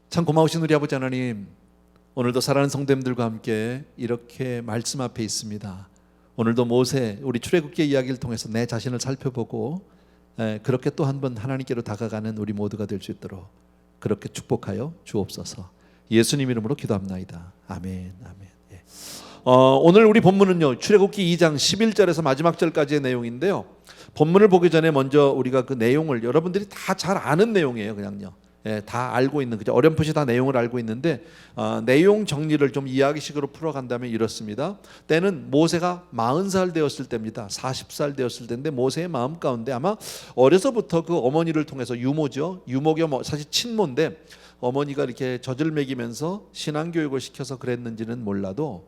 참 고마우신 우리 아버지 하나님, 오늘도 사랑하는 성도님들과 함께 이렇게 말씀 앞에 있습니다. 오늘도 모세, 우리 출애굽기의 이야기를 통해서 내 자신을 살펴보고 그렇게 또 한 번 하나님께로 다가가는 우리 모두가 될 수 있도록 그렇게 축복하여 주옵소서. 예수님 이름으로 기도합나이다. 아멘. 아멘. 예. 오늘 우리 본문은요, 출애굽기 2장 11절에서 마지막 절까지의 내용인데요. 본문을 보기 전에 먼저 우리가 그 내용을, 여러분들이 다 잘 아는 내용이에요. 그냥요. 예, 다 알고 있는, 그죠? 어렴풋이 다 내용을 알고 있는데 내용 정리를 좀 이야기식으로 풀어간다면 이렇습니다. 때는 모세가 40살 되었을 때입니다. 40살 되었을 때인데 모세의 마음 가운데 아마 어려서부터 그 어머니를 통해서, 유모죠, 유모교, 사실 친모인데 어머니가 이렇게 젖을 먹이면서 신앙교육을 시켜서 그랬는지는 몰라도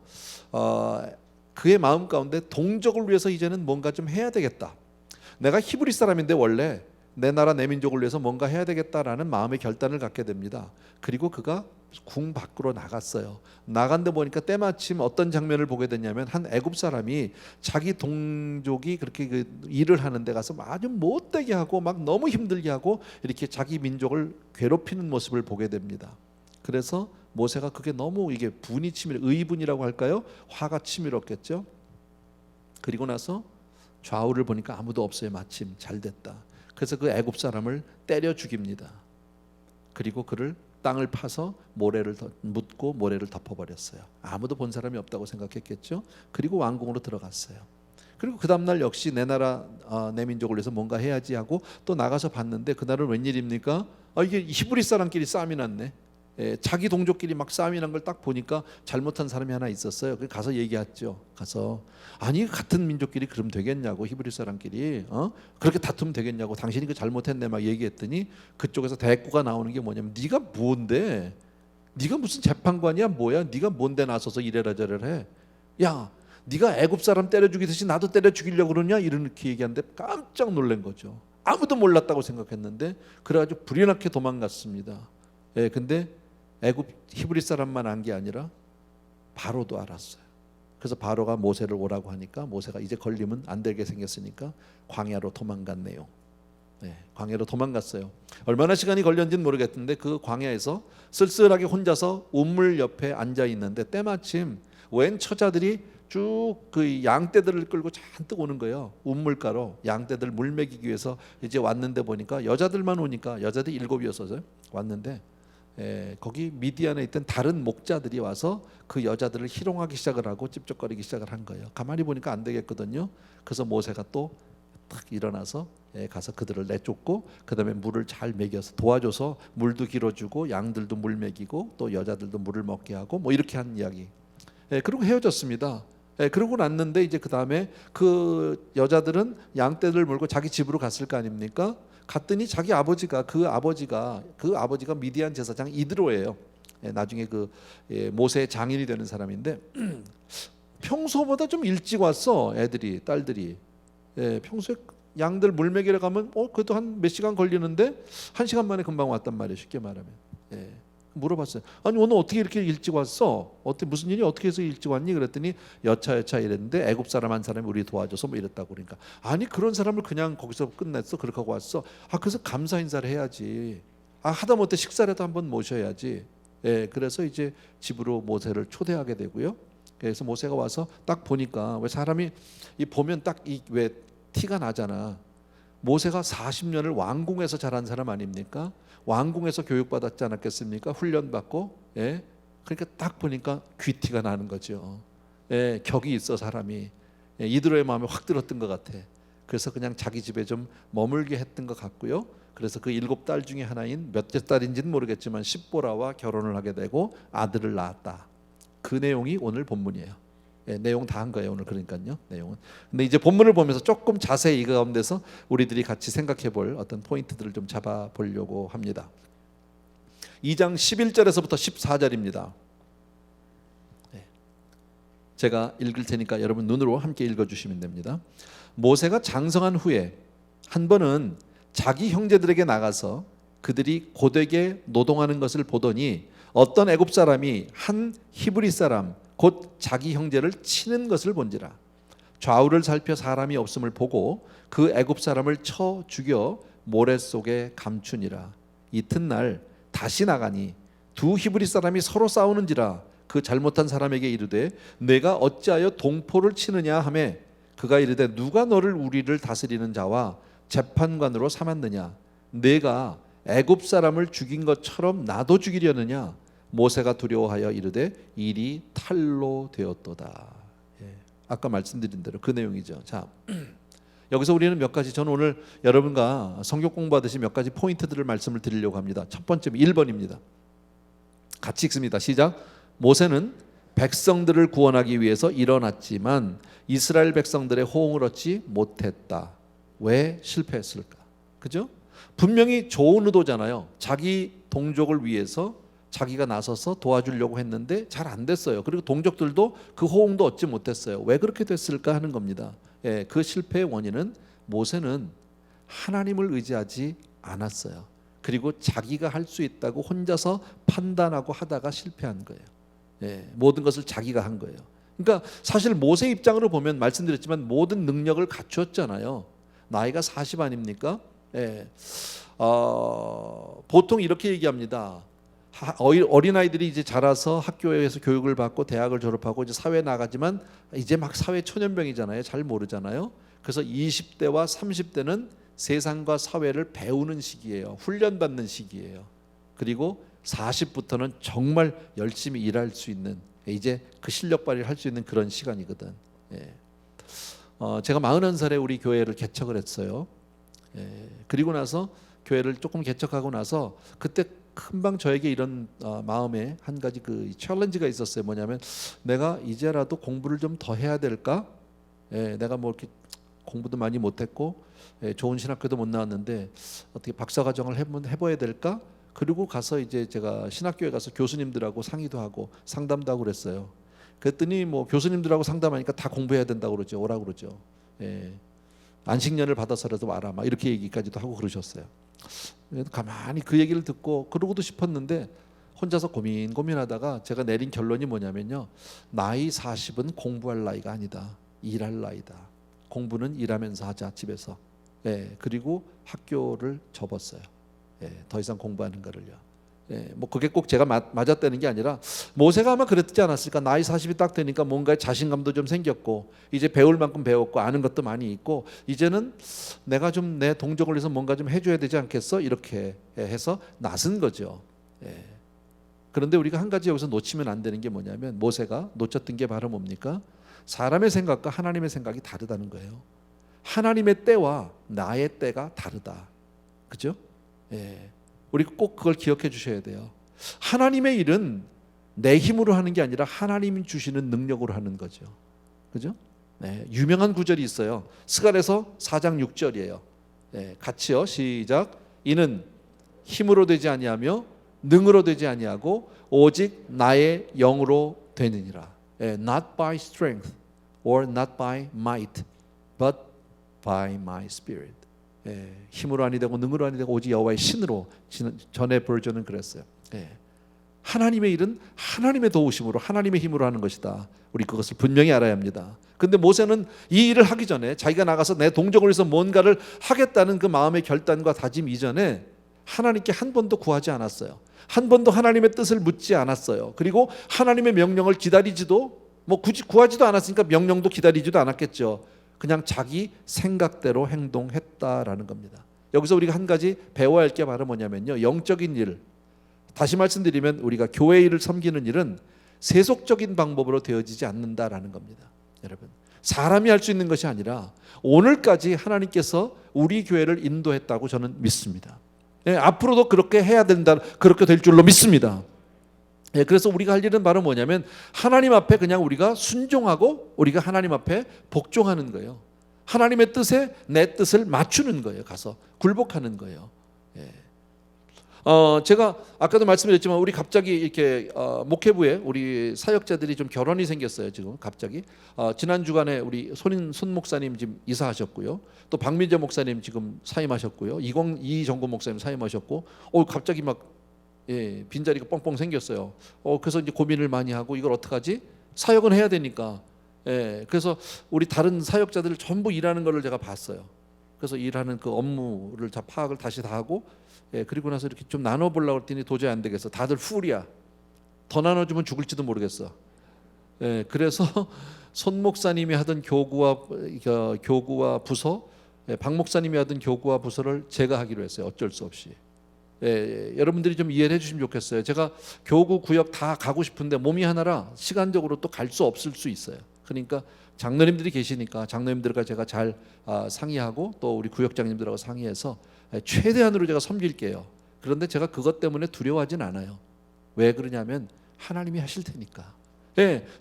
그의 마음 가운데 동족을 위해서 이제는 뭔가 좀 해야 되겠다. 내가 히브리 사람인데 원래 내 나라 내 민족을 위해서 뭔가 해야 되겠다라는 마음의 결단을 갖게 됩니다. 그리고 그가 궁 밖으로 나갔어요. 나간데 보니까 때마침 어떤 장면을 보게 됐냐면, 한 애굽 사람이 자기 동족이 그렇게 그 일을 하는 데 가서 아주 못되게 하고 막 너무 힘들게 하고 이렇게 자기 민족을 괴롭히는 모습을 보게 됩니다. 그래서 모세가 그게 너무 이게 분이 치밀, 의분이라고 할까요? 화가 치밀었겠죠. 그리고 나서 좌우를 보니까 아무도 없어요. 마침 잘 됐다. 그래서 그 애굽 사람을 때려 죽입니다. 그리고 그를 땅을 파서 모래를 묻고 모래를 덮어버렸어요. 아무도 본 사람이 없다고 생각했겠죠. 그리고 왕궁으로 들어갔어요. 그리고 그 다음날 역시 내 나라 내 민족을 위해서 뭔가 해야지 하고 또 나가서 봤는데, 그날은 웬일입니까? 이게 히브리 사람끼리 싸움이 났네. 자기 동족끼리 막 싸움이 난 걸 딱 보니까 잘못한 사람이 하나 있었어요. 그래서 가서 얘기했죠. 가서, 아니 같은 민족끼리 그럼 되겠냐고, 히브리 사람끼리 그렇게 다투면 되겠냐고, 당신이 그 잘못했네 막 얘기했더니 그쪽에서 대꾸가 나오는 게 뭐냐면, 네가 뭔데? 네가 무슨 재판관이야 뭐야? 네가 뭔데 나서서 이래라 저래라 해? 야, 네가 애굽 사람 때려 죽이듯이 나도 때려 죽이려고 그러냐? 이렇게 얘기하는데 깜짝 놀란 거죠. 아무도 몰랐다고 생각했는데 그래가지고 불이 나게 도망갔습니다. 근데 애굽 히브리 사람만 안 게 아니라 바로도 알았어요. 그래서 바로가 모세를 오라고 하니까 모세가 이제 걸리면 안 되게 생겼으니까 광야로 도망갔네요. 광야로 도망갔어요. 얼마나 시간이 걸렸는지는 모르겠는데 그 광야에서 쓸쓸하게 혼자서 우물 옆에 앉아 있는데 때마침 웬 처자들이 쭉 그 양떼들을 끌고 잔뜩 오는 거예요. 우물가로 양떼들 물 먹이기 위해서 이제 왔는데 보니까 여자들만 오니까, 여자들이 7이었어요. 왔는데 거기 미디안에 있던 다른 목자들이 와서 그 여자들을 희롱하기 시작을 하고 찝쩍거리기 시작을 한 거예요. 가만히 보니까 안 되겠거든요. 그래서 모세가 또 딱 일어나서 가서 그들을 내쫓고 그 다음에 물을 잘 먹여서 도와줘서 물도 길어주고 양들도 물 먹이고 또 여자들도 물을 먹게 하고 뭐 이렇게 한 이야기. 그리고 헤어졌습니다. 그러고 났는데 이제 그 다음에 그 여자들은 양떼들 몰고 자기 집으로 갔을 거 아닙니까? 갔더니 자기 아버지가 그 아버지가 미디안 제사장 이드로예요. 나중에 그 모세의 장인이 되는 사람인데 평소보다 좀 일찍 왔어. 애들이, 딸들이. 평소에 양들 물 먹이러 가면 그래도 한 몇 시간 걸리는데 1시간 만에 금방 왔단 말이에요. 쉽게 말하면. 물어봤어요. 아니 오늘 어떻게 이렇게 일찍 왔어? 어떻게 무슨 일이 어떻게 해서 일찍 왔니? 그랬더니 여차 이랬는데 애굽 사람 한 사람이 우리 도와줘서 뭐 이랬다고. 그러니까 아니 그런 사람을 그냥 거기서 끝냈어? 그렇게 하고 왔어? 그래서 감사 인사를 해야지. 하다못해 식사라도 한번 모셔야지. 그래서 이제 집으로 모세를 초대하게 되고요. 그래서 모세가 와서 딱 보니까, 왜 사람이 보면 딱 왜 티가 나잖아. 모세가 40년을 왕궁에서 자란 사람 아닙니까? 왕궁에서 교육받았지 않았겠습니까? 훈련받고. 그러니까 딱 보니까 귀티가 나는 거죠. 격이 있어 사람이. 이드로의 마음에 확 들었던 것 같아. 그래서 그냥 자기 집에 좀 머물게 했던 것 같고요. 그래서 그 7딸 중에 하나인 몇째 딸인지는 모르겠지만 십보라와 결혼을 하게 되고 아들을 낳았다. 그 내용이 오늘 본문이에요. 내용 다 한 거예요 오늘. 그러니까요 내용은. 근데 이제 본문을 보면서 조금 자세히 이 가운데서 우리들이 같이 생각해 볼 어떤 포인트들을 좀 잡아 보려고 합니다. 2장 11절에서부터 14절입니다. 제가 읽을 테니까 여러분 눈으로 함께 읽어주시면 됩니다. 모세가 장성한 후에 한 번은 자기 형제들에게 나가서 그들이 고되게 노동하는 것을 보더니 어떤 애굽 사람이 한 히브리 사람 곧 자기 형제를 치는 것을 본지라. 좌우를 살펴 사람이 없음을 보고 그 애굽 사람을 쳐 죽여 모래 속에 감추니라. 이튿날 다시 나가니 두 히브리 사람이 서로 싸우는지라 그 잘못한 사람에게 이르되 내가 어찌하여 동포를 치느냐 하며 그가 이르되 누가 너를 우리를 다스리는 자와 재판관으로 삼았느냐 내가 애굽 사람을 죽인 것처럼 나도 죽이려느냐 모세가 두려워하여 이르되 일이 탈로 되었도다. 아까 말씀드린 대로 그 내용이죠. 자, 여기서 우리는 몇 가지, 저는 오늘 여러분과 성경 공부하듯이 몇 가지 포인트들을 말씀을 드리려고 합니다. 첫 번째 1번입니다. 같이 읽습니다. 시작. 모세는 백성들을 구원하기 위해서 일어났지만 이스라엘 백성들의 호응을 얻지 못했다. 왜 실패했을까? 그죠? 분명히 좋은 의도잖아요. 자기 동족을 위해서 자기가 나서서 도와주려고 했는데 잘 안 됐어요. 그리고 동족들도 그 호응도 얻지 못했어요. 왜 그렇게 됐을까 하는 겁니다. 그 실패의 원인은 모세는 하나님을 의지하지 않았어요. 그리고 자기가 할 수 있다고 혼자서 판단하고 하다가 실패한 거예요. 모든 것을 자기가 한 거예요. 그러니까 사실 모세 입장으로 보면 말씀드렸지만 모든 능력을 갖추었잖아요. 나이가 40 아닙니까? 보통 이렇게 얘기합니다. 어린아이들이 이제 자라서 학교에서 교육을 받고 대학을 졸업하고 이제 사회에 나가지만 이제 막 사회 초년병이잖아요. 잘 모르잖아요. 그래서 20대와 30대는 세상과 사회를 배우는 시기예요. 훈련받는 시기예요. 그리고 40부터는 정말 열심히 일할 수 있는, 이제 그 실력 발휘를 할 수 있는 그런 시간이거든. 제가 41살에 우리 교회를 개척을 했어요. 그리고 나서 교회를 조금 개척하고 나서 그때 금방 저에게 이런 마음에 한 가지 그 챌린지가 있었어요. 뭐냐면 내가 이제라도 공부를 좀 더 해야 될까? 내가 뭐 이렇게 공부도 많이 못했고 좋은 신학교도 못 나왔는데 어떻게 박사과정을 해봐야 될까? 그리고 가서 이제 제가 신학교에 가서 교수님들하고 상의도 하고 상담도 하고 그랬어요. 그랬더니 뭐 교수님들하고 상담하니까 다 공부해야 된다고 그러죠. 오라고 그러죠. 안식년을 받아서라도 와라 막 이렇게 얘기까지도 하고 그러셨어요. 가만히 그 얘기를 듣고 그러고도 싶었는데 혼자서 고민하다가 제가 내린 결론이 뭐냐면요, 나이 40은 공부할 나이가 아니다. 일할 나이다. 공부는 일하면서 하자, 집에서. 그리고 학교를 접었어요. 더 이상 공부하는 거를요. 뭐 그게 꼭 제가 맞았다는 게 아니라 모세가 아마 그랬지 않았을까. 나이 40이 딱 되니까 뭔가 자신감도 좀 생겼고 이제 배울 만큼 배웠고 아는 것도 많이 있고 이제는 내가 좀 내 동족을 위해서 뭔가 좀 해줘야 되지 않겠어, 이렇게 해서 나선 거죠. 그런데 우리가 한 가지 여기서 놓치면 안 되는 게 뭐냐면, 모세가 놓쳤던 게 바로 뭡니까? 사람의 생각과 하나님의 생각이 다르다는 거예요. 하나님의 때와 나의 때가 다르다. 그죠? 우리 꼭 그걸 기억해 주셔야 돼요. 하나님의 일은 내 힘으로 하는 게 아니라 하나님이 주시는 능력으로 하는 거죠. 그죠? 유명한 구절이 있어요. 스가랴서 4장 6절이에요. 같이요. 시작. 이는 힘으로 되지 아니하며 능으로 되지 아니하고 오직 나의 영으로 되느니라. Not by strength or not by might, but by my spirit. 힘으로 아니 되고 능으로 아니 되고 오직 여호와의 신으로. 전에 버전은 그랬어요. 하나님의 일은 하나님의 도우심으로 하나님의 힘으로 하는 것이다. 우리 그것을 분명히 알아야 합니다. 근데 모세는 이 일을 하기 전에 자기가 나가서 내 동족을 위해서 뭔가를 하겠다는 그 마음의 결단과 다짐 이전에 하나님께 한 번도 구하지 않았어요. 한 번도 하나님의 뜻을 묻지 않았어요. 그리고 하나님의 명령을 기다리지도 뭐 굳이 구하지도 않았으니까 명령도 기다리지도 않았겠죠. 그냥 자기 생각대로 행동했다라는 겁니다. 여기서 우리가 한 가지 배워야 할 게 바로 뭐냐면요, 영적인 일, 다시 말씀드리면 우리가 교회 일을 섬기는 일은 세속적인 방법으로 되어지지 않는다라는 겁니다. 여러분, 사람이 할 수 있는 것이 아니라 오늘까지 하나님께서 우리 교회를 인도했다고 저는 믿습니다. 앞으로도 그렇게 해야 된다, 그렇게 될 줄로 믿습니다. 그래서 우리가 할 일은 바로 뭐냐면 하나님 앞에 그냥 우리가 순종하고 우리가 하나님 앞에 복종하는 거예요. 하나님의 뜻에 내 뜻을 맞추는 거예요. 가서 굴복하는 거예요. 제가 아까도 말씀드렸지만 우리 갑자기 이렇게 목회부에 우리 사역자들이 좀 결혼이 생겼어요. 지금 갑자기 지난 주간에 우리 손 목사님 지금 이사하셨고요. 또 박민재 목사님 지금 사임하셨고요. 이정권 목사님 사임하셨고, 갑자기 막 빈자리가 뻥뻥 생겼어요. 그래서 이제 고민을 많이 하고 이걸 어떡하지? 사역은 해야 되니까. 그래서 우리 다른 사역자들 전부 일하는 거를 제가 봤어요. 그래서 일하는 그 업무를 다 파악을 다시 다 하고, 그리고 나서 이렇게 좀 나눠보려고 했더니 도저히 안 되겠어. 다들 풀이야. 더 나눠주면 죽을지도 모르겠어. 그래서 손 목사님이 하던 교구와 부서, 박 목사님이 하던 교구와 부서를 제가 하기로 했어요. 어쩔 수 없이. 여러분들이 좀 이해를 해주시면 좋겠어요. 제가 교구 구역 다 가고 싶은데 몸이 하나라 시간적으로 또 갈 수 없을 수 있어요. 그러니까 장로님들이 계시니까 장로님들과 제가 잘 상의하고 또 우리 구역장님들하고 상의해서 최대한으로 제가 섬길게요. 그런데 제가 그것 때문에 두려워하진 않아요. 왜 그러냐면 하나님이 하실 테니까.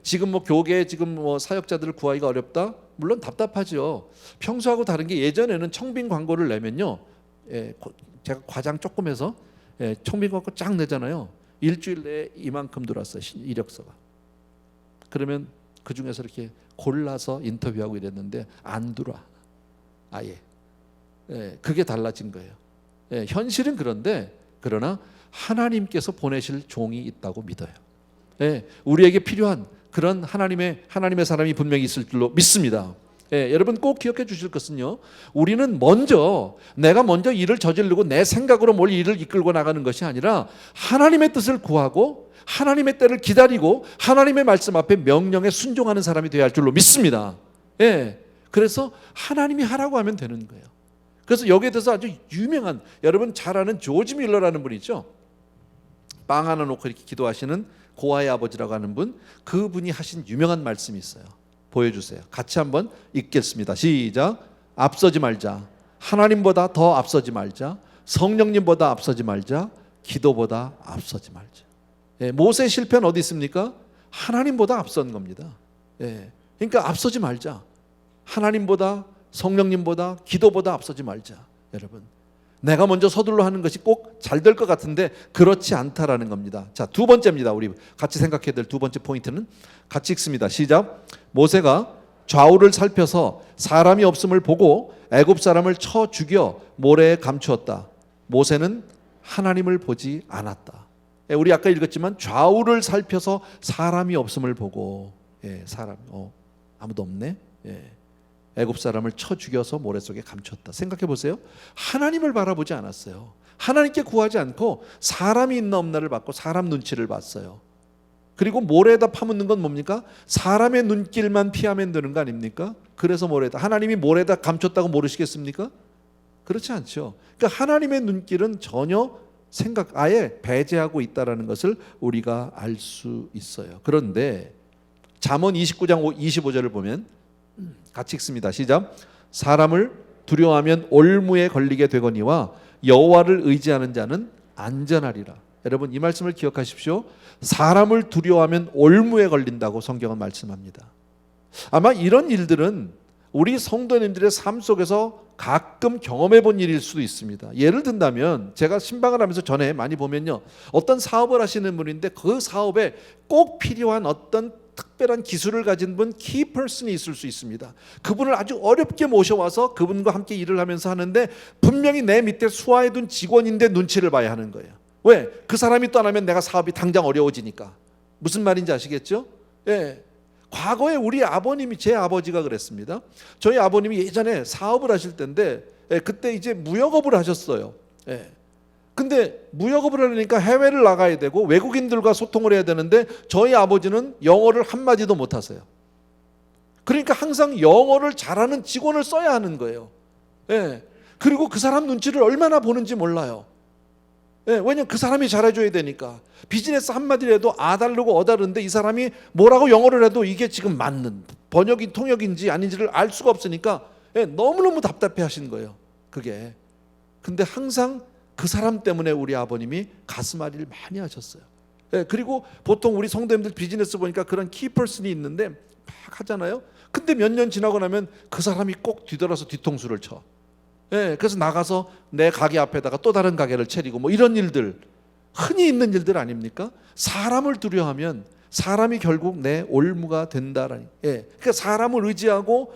지금 뭐 교계 지금 뭐 사역자들을 구하기가 어렵다. 물론 답답하죠. 평소하고 다른 게 예전에는 청빙 광고를 내면요, 제가 과장 조금 해서 청빙 광고 쫙 내잖아요. 일주일 내에 이만큼 들어왔어요. 이력서가. 그러면 그 중에서 이렇게 골라서 인터뷰하고 이랬는데 안 들어와. 아예. 그게 달라진 거예요. 현실은 그런데, 그러나 하나님께서 보내실 종이 있다고 믿어요. 우리에게 필요한 그런 하나님의 사람이 분명히 있을 줄로 믿습니다. 여러분 꼭 기억해 주실 것은요, 우리는 내가 먼저 일을 저지르고 내 생각으로 뭘 일을 이끌고 나가는 것이 아니라 하나님의 뜻을 구하고 하나님의 때를 기다리고 하나님의 말씀 앞에 명령에 순종하는 사람이 되어야 할 줄로 믿습니다. 그래서 하나님이 하라고 하면 되는 거예요. 그래서 여기에 대해서 아주 유명한, 여러분 잘 아는 조지 밀러라는 분이 있죠. 빵 하나 놓고 이렇게 기도하시는 고아의 아버지라고 하는 분, 그분이 하신 유명한 말씀이 있어요. 보여주세요. 같이 한번 읽겠습니다. 시작. 앞서지 말자. 하나님보다 더 앞서지 말자. 성령님보다 앞서지 말자. 기도보다 앞서지 말자. 모세의 실패는 어디 있습니까? 하나님보다 앞선 겁니다. 그러니까 앞서지 말자. 하나님보다, 성령님보다, 기도보다 앞서지 말자. 여러분, 내가 먼저 서둘러 하는 것이 꼭 잘 될 것 같은데 그렇지 않다라는 겁니다. 자, 두 번째입니다. 우리 같이 생각해야 될 두 번째 포인트는 같이 읽습니다. 시작. 모세가 좌우를 살펴서 사람이 없음을 보고 애굽 사람을 쳐 죽여 모래에 감추었다. 모세는 하나님을 보지 않았다. 우리 아까 읽었지만 좌우를 살펴서 사람이 없음을 보고, 아무도 없네. 애굽 사람을 쳐 죽여서 모래 속에 감췄다. 생각해 보세요. 하나님을 바라보지 않았어요. 하나님께 구하지 않고 사람이 있나 없나를 봤고 사람 눈치를 봤어요. 그리고 모래에다 파묻는 건 뭡니까? 사람의 눈길만 피하면 되는 거 아닙니까? 그래서 모래에다, 하나님이 모래에다 감췄다고 모르시겠습니까? 그렇지 않죠. 그러니까 하나님의 눈길은 전혀 아예 배제하고 있다는 것을 우리가 알 수 있어요. 그런데 잠언 29장 25절을 보면 같이 읽습니다. 시작. 사람을 두려워하면 올무에 걸리게 되거니와 여호와를 의지하는 자는 안전하리라. 여러분 이 말씀을 기억하십시오. 사람을 두려워하면 올무에 걸린다고 성경은 말씀합니다. 아마 이런 일들은 우리 성도님들의 삶 속에서 가끔 경험해 본 일일 수도 있습니다. 예를 든다면 제가 신방을 하면서 전에 많이 보면요, 어떤 사업을 하시는 분인데 그 사업에 꼭 필요한 어떤 특별한 기술을 가진 분, 키퍼슨이 있을 수 있습니다. 그분을 아주 어렵게 모셔와서 그분과 함께 일을 하면서 하는데 분명히 내 밑에 수하해둔 직원인데 눈치를 봐야 하는 거예요. 왜? 그 사람이 떠나면 내가 사업이 당장 어려워지니까. 무슨 말인지 아시겠죠? 과거에 우리 아버님이, 제 아버지가 그랬습니다. 저희 아버님이 예전에 사업을 하실 때인데 그때 이제 무역업을 하셨어요. 근데 무역업을 하려니까 해외를 나가야 되고 외국인들과 소통을 해야 되는데 저희 아버지는 영어를 한마디도 못하세요. 그러니까 항상 영어를 잘하는 직원을 써야 하는 거예요. 그리고 그 사람 눈치를 얼마나 보는지 몰라요. 왜냐면 그 사람이 잘해줘야 되니까. 비즈니스 한마디를 해도 아다르고 어다른데 이 사람이 뭐라고 영어를 해도 이게 지금 맞는 번역인 통역인지 아닌지를 알 수가 없으니까 너무너무 답답해 하시는 거예요. 그게. 근데 항상 그 사람 때문에 우리 아버님이 가슴앓이를 많이 하셨어요. 그리고 보통 우리 성도님들 비즈니스 보니까 그런 키퍼슨이 있는데 막 하잖아요. 근데 몇 년 지나고 나면 그 사람이 꼭 뒤돌아서 뒤통수를 쳐. 그래서 나가서 내 가게 앞에다가 또 다른 가게를 차리고 뭐 이런 일들, 흔히 있는 일들 아닙니까? 사람을 두려워하면 사람이 결국 내 올무가 된다라니. 그러니까 사람을 의지하고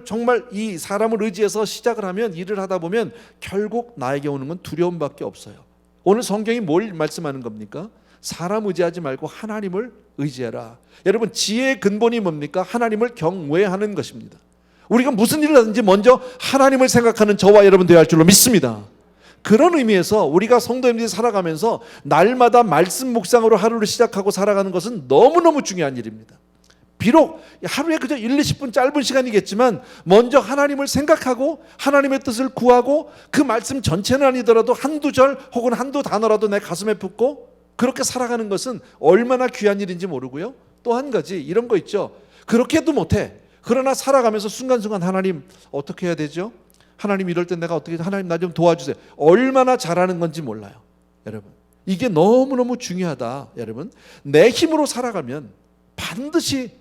정말 이 사람을 의지해서 시작을 하면, 일을 하다 보면 결국 나에게 오는 건 두려움밖에 없어요. 오늘 성경이 뭘 말씀하는 겁니까? 사람 의지하지 말고 하나님을 의지해라. 여러분 지혜의 근본이 뭡니까? 하나님을 경외하는 것입니다. 우리가 무슨 일을 하든지 먼저 하나님을 생각하는 저와 여러분 되어야 할 줄로 믿습니다. 그런 의미에서 우리가 성도님들이 살아가면서 날마다 말씀 묵상으로 하루를 시작하고 살아가는 것은 너무너무 중요한 일입니다. 비록 하루에 그저 1, 20분 짧은 시간이겠지만 먼저 하나님을 생각하고 하나님의 뜻을 구하고 그 말씀 전체는 아니더라도 한두 절 혹은 한두 단어라도 내 가슴에 품고 그렇게 살아가는 것은 얼마나 귀한 일인지 모르고요. 또 한 가지 이런 거 있죠. 그렇게도 못해. 그러나 살아가면서 순간순간 하나님 어떻게 해야 되죠? 하나님 이럴 때 내가 어떻게 하나님 나 좀 도와주세요. 얼마나 잘하는 건지 몰라요. 여러분 이게 너무너무 중요하다. 여러분 내 힘으로 살아가면 반드시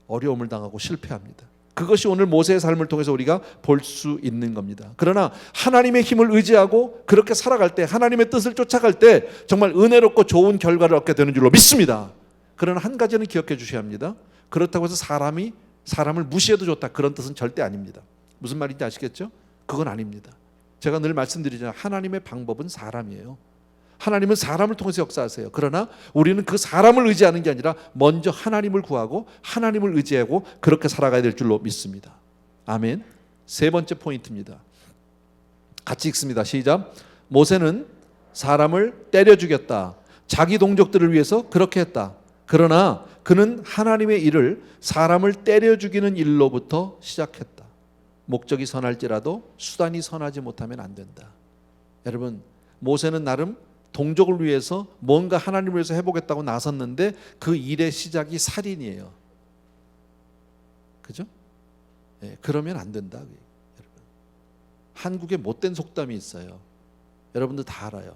어려움을 당하고 실패합니다. 그것이 오늘 모세의 삶을 통해서 우리가 볼 수 있는 겁니다. 그러나 하나님의 힘을 의지하고 그렇게 살아갈 때 하나님의 뜻을 쫓아갈 때 정말 은혜롭고 좋은 결과를 얻게 되는 줄로 믿습니다. 그러나 한 가지는 기억해 주셔야 합니다. 그렇다고 해서 사람을 무시해도 좋다 그런 뜻은 절대 아닙니다. 무슨 말인지 아시겠죠? 그건 아닙니다. 제가 늘 말씀드리잖아요. 하나님의 방법은 사람이에요. 하나님은 사람을 통해서 역사하세요. 그러나 우리는 그 사람을 의지하는 게 아니라 먼저 하나님을 구하고 하나님을 의지하고 그렇게 살아가야 될 줄로 믿습니다. 아멘. 세 번째 포인트입니다. 같이 읽습니다. 시작. 모세는 사람을 때려 죽였다. 자기 동족들을 위해서 그렇게 했다. 그러나 그는 하나님의 일을 사람을 때려 죽이는 일로부터 시작했다. 목적이 선할지라도 수단이 선하지 못하면 안 된다. 여러분 모세는 나름 동족을 위해서 뭔가 하나님을 위해서 해보겠다고 나섰는데 그 일의 시작이 살인이에요. 그죠? 그러면 안 된다. 여러분. 한국에 못된 속담이 있어요. 여러분들 다 알아요.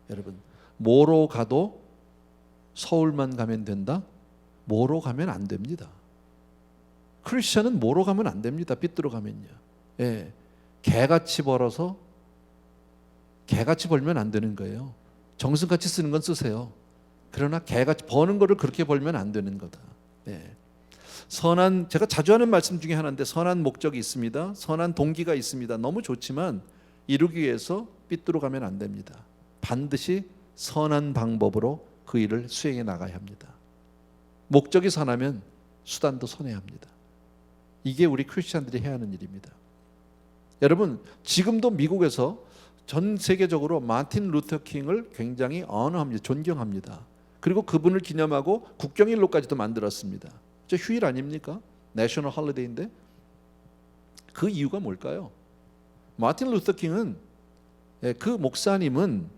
여러분 뭐로 가도 서울만 가면 된다? 뭐로 가면 안 됩니다. 크리스천은 뭐로 가면 안 됩니다. 삐뚤어 가면요. 개같이 벌어서 개같이 벌면 안 되는 거예요. 정승같이 쓰는 건 쓰세요. 그러나 개같이 버는 거를 그렇게 벌면 안 되는 거다. 선한 제가 자주 하는 말씀 중에 하나인데 선한 목적이 있습니다. 선한 동기가 있습니다. 너무 좋지만 이루기 위해서 삐뚤어 가면 안 됩니다. 반드시 선한 방법으로 그 일을 수행해 나가야 합니다. 목적이 선하면 수단도 선해야 합니다. 이게 우리 크리스찬들이 해야 하는 일입니다. 여러분 지금도 미국에서 전 세계적으로 마틴 루터 킹을 굉장히 언어합니다. 존경합니다. 그리고 그분을 기념하고 국경일로까지도 만들었습니다. 저 휴일 아닙니까? 내셔널 홀리데이인데 그 이유가 뭘까요? 마틴 루터 킹은 그 목사님은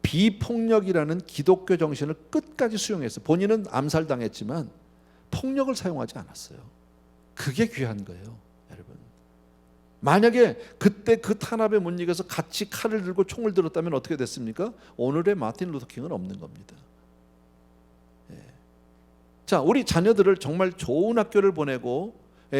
비폭력이라는 기독교 정신을 끝까지 수용했어요. 본인은 암살당했지만 폭력을 사용하지 않았어요. 그게 귀한 거예요. 여러분 만약에 그때 그 탄압에 못 이겨서 같이 칼을 들고 총을 들었다면 어떻게 됐습니까? 오늘의 마틴 루터 킹은 없는 겁니다. 자, 우리 자녀들을 정말 좋은 학교를 보내고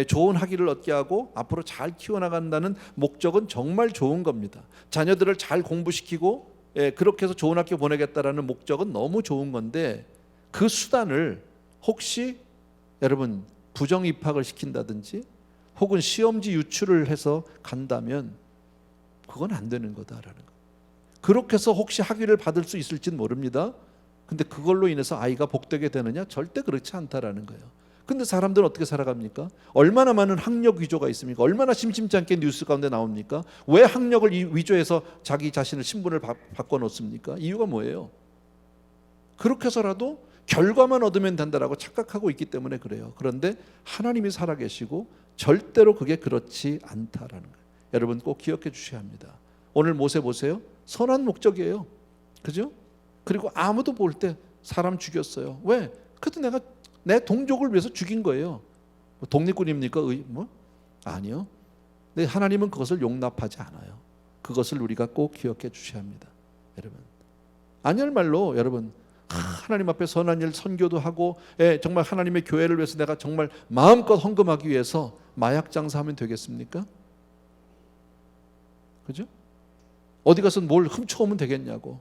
좋은 학위를 얻게 하고 앞으로 잘 키워나간다는 목적은 정말 좋은 겁니다. 자녀들을 잘 공부시키고 그렇게 해서 좋은 학교 보내겠다라는 목적은 너무 좋은 건데 그 수단을 혹시 여러분 부정 입학을 시킨다든지 혹은 시험지 유출을 해서 간다면 그건 안 되는 거다라는 거. 그렇게 해서 혹시 학위를 받을 수 있을지는 모릅니다. 근데 그걸로 인해서 아이가 복되게 되느냐? 절대 그렇지 않다라는 거예요. 근데 사람들은 어떻게 살아갑니까? 얼마나 많은 학력 위조가 있습니까? 얼마나 심심치 않게 뉴스 가운데 나옵니까? 왜 학력을 위조해서 자기 자신을 신분을 바꿔놓습니까? 이유가 뭐예요? 그렇게 해서라도 결과만 얻으면 된다라고 착각하고 있기 때문에 그래요. 그런데 하나님이 살아계시고 절대로 그게 그렇지 않다라는 거예요. 여러분 꼭 기억해 주셔야 합니다. 오늘 모세 보세요. 선한 목적이에요. 그죠? 그리고 아무도 볼 때 사람 죽였어요. 왜? 그래도 내가 내 동족을 위해서 죽인 거예요. 독립군입니까? 아니요. 근데 하나님은 그것을 용납하지 않아요. 그것을 우리가 꼭 기억해 주셔야 합니다. 여러분 안열말로 여러분 하나님 앞에 선한 일 선교도 하고 정말 하나님의 교회를 위해서 내가 정말 마음껏 헌금하기 위해서 마약 장사하면 되겠습니까? 그죠? 어디 가서 뭘 훔쳐오면 되겠냐고.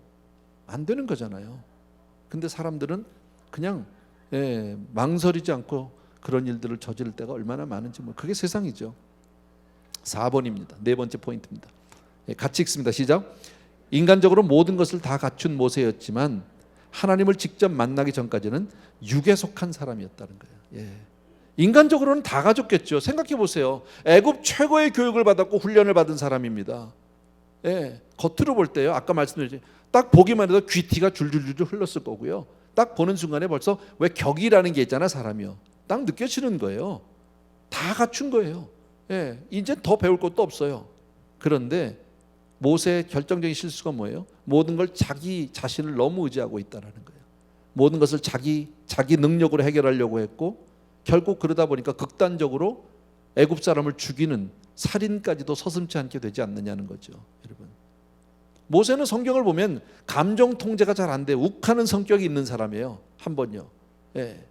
안 되는 거잖아요. 근데 사람들은 그냥 망설이지 않고 그런 일들을 저지를 때가 얼마나 많은지 그게 세상이죠. 4번입니다. 네 번째 포인트입니다. 같이 읽습니다. 시작. 인간적으로 모든 것을 다 갖춘 모세였지만 하나님을 직접 만나기 전까지는 육에 속한 사람이었다는 거예요. 인간적으로는 다 가졌겠죠. 생각해 보세요. 애굽 최고의 교육을 받았고 훈련을 받은 사람입니다. 예, 겉으로 볼 때요. 아까 말씀드렸죠. 딱 보기만 해도 귀티가 줄줄줄 흘렀을 거고요. 딱 보는 순간에 벌써 왜 격이라는 게 있잖아, 사람이요. 딱 느껴지는 거예요. 다 갖춘 거예요. 예, 이제 더 배울 것도 없어요. 그런데 모세의 결정적인 실수가 뭐예요? 모든 걸 자기 자신을 너무 의지하고 있다는 거예요. 모든 것을 자기 능력으로 해결하려고 했고 결국 그러다 보니까 극단적으로 애굽 사람을 죽이는 살인까지도 서슴지 않게 되지 않느냐는 거죠. 여러분, 모세는 성경을 보면 감정 통제가 잘 안 돼 욱하는 성격이 있는 사람이에요. 한 번요. 예.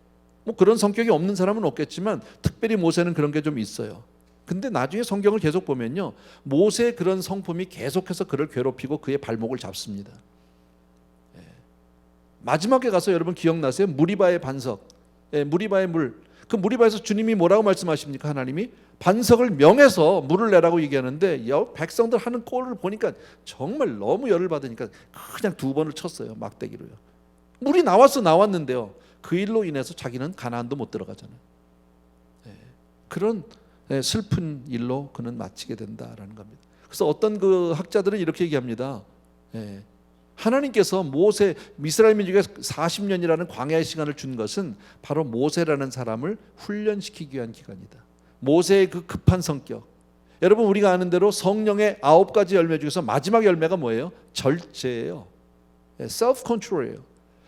뭐 그런 성격이 없는 사람은 없겠지만 특별히 모세는 그런 게 좀 있어요. 근데 나중에 성경을 계속 보면요, 모세의 그런 성품이 계속해서 그를 괴롭히고 그의 발목을 잡습니다. 예. 마지막에 가서 여러분 기억나세요? 무리바의 반석, 예, 무리바의 물. 그 무리바에서 주님이 뭐라고 말씀하십니까? 하나님이 반석을 명해서 물을 내라고 얘기하는데 백성들 하는 꼴을 보니까 정말 너무 열을 받으니까 그냥 2번을 쳤어요. 막대기로요. 물이 나왔는데요, 그 일로 인해서 자기는 가나안도 못 들어가잖아요. 예, 그런 슬픈 일로 그는 마치게 된다라는 겁니다. 그래서 어떤 그 학자들은 이렇게 얘기합니다. 예, 하나님께서 모세, 이스라엘 민족에 40년이라는 광야의 시간을 준 것은 바로 모세라는 사람을 훈련시키기 위한 기간이다. 모세의 그 급한 성격, 여러분 우리가 아는 대로 성령의 9가지 열매 중에서 마지막 열매가 뭐예요? 절제예요. self control이에요.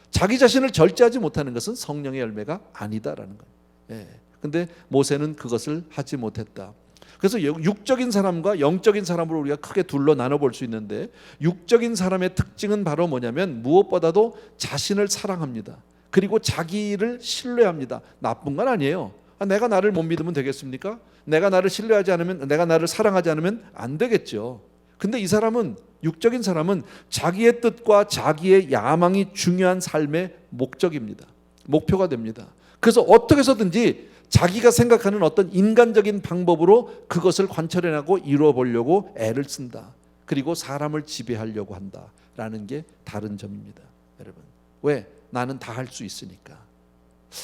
자기 자신을 절제하지 못하는 것은 성령의 열매가 아니다라는 거예요. 근데 모세는 그것을 하지 못했다. 그래서 육적인 사람과 영적인 사람으로 우리가 크게 둘로 나눠볼 수 있는데, 육적인 사람의 특징은 바로 뭐냐면 무엇보다도 자신을 사랑합니다. 그리고 자기를 신뢰합니다. 나쁜 건 아니에요. 내가 나를 못 믿으면 되겠습니까? 내가 나를 신뢰하지 않으면, 내가 나를 사랑하지 않으면 안 되겠죠. 근데 이 사람은, 육적인 사람은 자기의 뜻과 자기의 야망이 중요한 삶의 목적입니다. 목표가 됩니다. 그래서 어떻게 해서든지 자기가 생각하는 어떤 인간적인 방법으로 그것을 관철해내고 이루어보려고 애를 쓴다. 그리고 사람을 지배하려고 한다라는 게 다른 점입니다. 여러분, 왜? 나는 다 할 수 있으니까.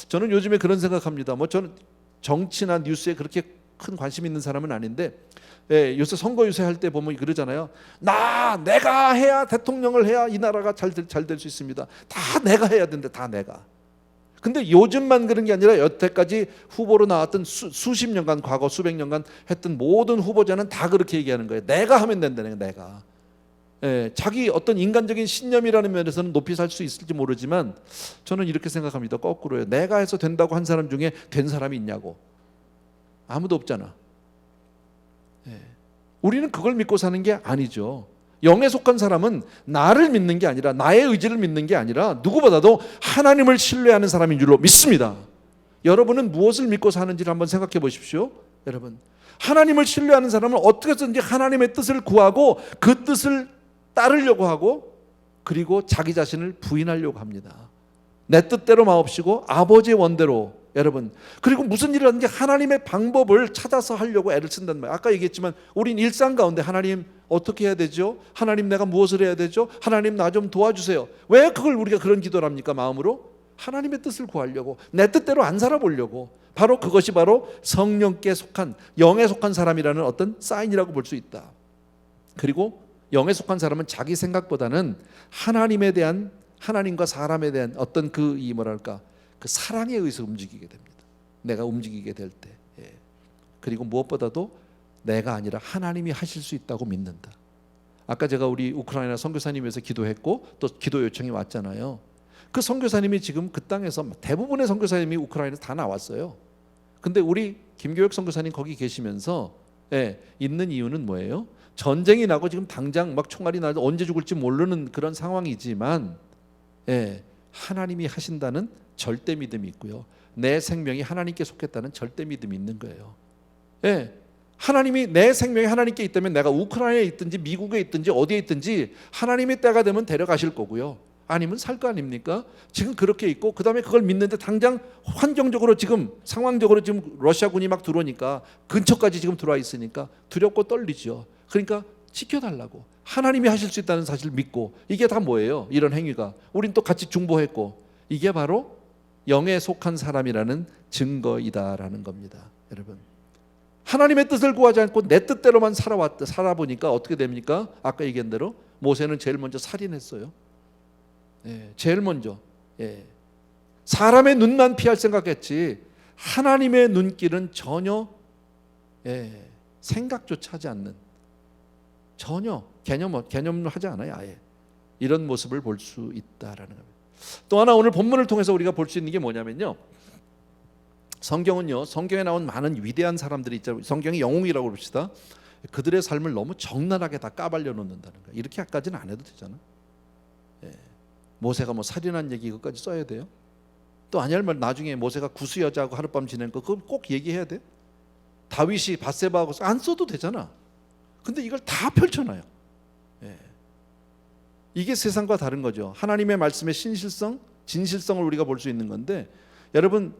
저는 요즘에 그런 생각합니다. 뭐 저는 정치나 뉴스에 그렇게 큰 관심 있는 사람은 아닌데, 요새 선거 유세할 때 보면 그러잖아요. 내가 해야, 대통령을 해야 이 나라가 잘 될 수 있습니다. 다 내가 해야 되는데, 다 내가. 근데 요즘만 그런 게 아니라 여태까지 후보로 나왔던 수십 년간, 과거 수백 년간 했던 모든 후보자는 다 그렇게 얘기하는 거예요. 내가 하면 된다는 거예요. 내가. 자기 어떤 인간적인 신념이라는 면에서는 높이 살 수 있을지 모르지만 저는 이렇게 생각합니다. 거꾸로요. 내가 해서 된다고 한 사람 중에 된 사람이 있냐고. 아무도 없잖아. 우리는 그걸 믿고 사는 게 아니죠. 영에 속한 사람은 나를 믿는 게 아니라, 나의 의지를 믿는 게 아니라 누구보다도 하나님을 신뢰하는 사람인 줄로 믿습니다. 여러분은 무엇을 믿고 사는지를 한번 생각해 보십시오. 여러분, 하나님을 신뢰하는 사람은 어떻게든지 하나님의 뜻을 구하고 그 뜻을 따르려고 하고, 그리고 자기 자신을 부인하려고 합니다. 내 뜻대로 마옵시고 아버지의 원대로. 여러분, 그리고 무슨 일을 하든지 하나님의 방법을 찾아서 하려고 애를 쓴단 말이에요. 아까 얘기했지만 우린 일상 가운데 하나님 어떻게 해야 되죠? 하나님 내가 무엇을 해야 되죠? 하나님 나 좀 도와주세요. 왜 그걸 우리가 그런 기도를 합니까? 마음으로 하나님의 뜻을 구하려고, 내 뜻대로 안 살아보려고. 바로 그것이 바로 성령께 속한, 영에 속한 사람이라는 어떤 사인이라고 볼 수 있다. 그리고 영에 속한 사람은 자기 생각보다는 하나님에 대한, 하나님과 사람에 대한 어떤 그 사랑에 의해서 움직이게 됩니다. 내가 움직이게 될 때. 그리고 무엇보다도 내가 아니라 하나님이 하실 수 있다고 믿는다. 아까 제가 우리 우크라이나 선교사님에서 기도했고 또 기도 요청이 왔잖아요. 그 선교사님이 지금 그 땅에서, 대부분의 선교사님이 우크라이나에서 다 나왔어요. 근데 우리 김교혁 선교사님 거기 계시면서 있는 이유는 뭐예요? 전쟁이 나고 지금 당장 막 총알이 나서 언제 죽을지 모르는 그런 상황이지만 하나님이 하신다는 절대 믿음이 있고요, 내 생명이 하나님께 속했다는 절대 믿음이 있는 거예요. 하나님이, 내 생명이 하나님께 있다면 내가 우크라이나에 있든지 미국에 있든지 어디에 있든지 하나님의 때가 되면 데려가실 거고요, 아니면 살 거 아닙니까? 지금 그렇게 있고, 그 다음에 그걸 믿는데 당장 환경적으로 지금 상황적으로 지금 러시아군이 막 들어오니까 근처까지 지금 들어와 있으니까 두렵고 떨리죠. 그러니까 지켜달라고, 하나님이 하실 수 있다는 사실을 믿고. 이게 다 뭐예요? 이런 행위가. 우린 또 같이 중보했고. 이게 바로 영에 속한 사람이라는 증거이다라는 겁니다. 여러분, 하나님의 뜻을 구하지 않고 내 뜻대로만 살아보니까 어떻게 됩니까? 아까 얘기한 대로 모세는 제일 먼저 살인했어요. 제일 먼저. 사람의 눈만 피할 생각했지 하나님의 눈길은 전혀 생각조차 하지 않는, 전혀 개념하지 않아요. 아예 이런 모습을 볼 수 있다라는 겁니다. 또 하나 오늘 본문을 통해서 우리가 볼 수 있는 게 뭐냐면요, 성경은요, 성경에 나온 많은 위대한 사람들이 있잖아요. 성경의 영웅이라고 봅시다. 그들의 삶을 너무 적나라하게 다 까발려 놓는다는 거예요. 이렇게까지는 안 해도 되잖아. 모세가 뭐 살인한 얘기 그것까지 써야 돼요? 또 아니면 나중에 모세가 구수 여자하고 하룻밤 지낸 거 그거 꼭 얘기해야 돼? 다윗이 밧세바하고 안 써도 되잖아. 근데 이걸 다 펼쳐놔요. 이게 세상과 다른 거죠. 하나님의 말씀의 신실성, 진실성을 우리가 볼 수 있는 건데, 여러분,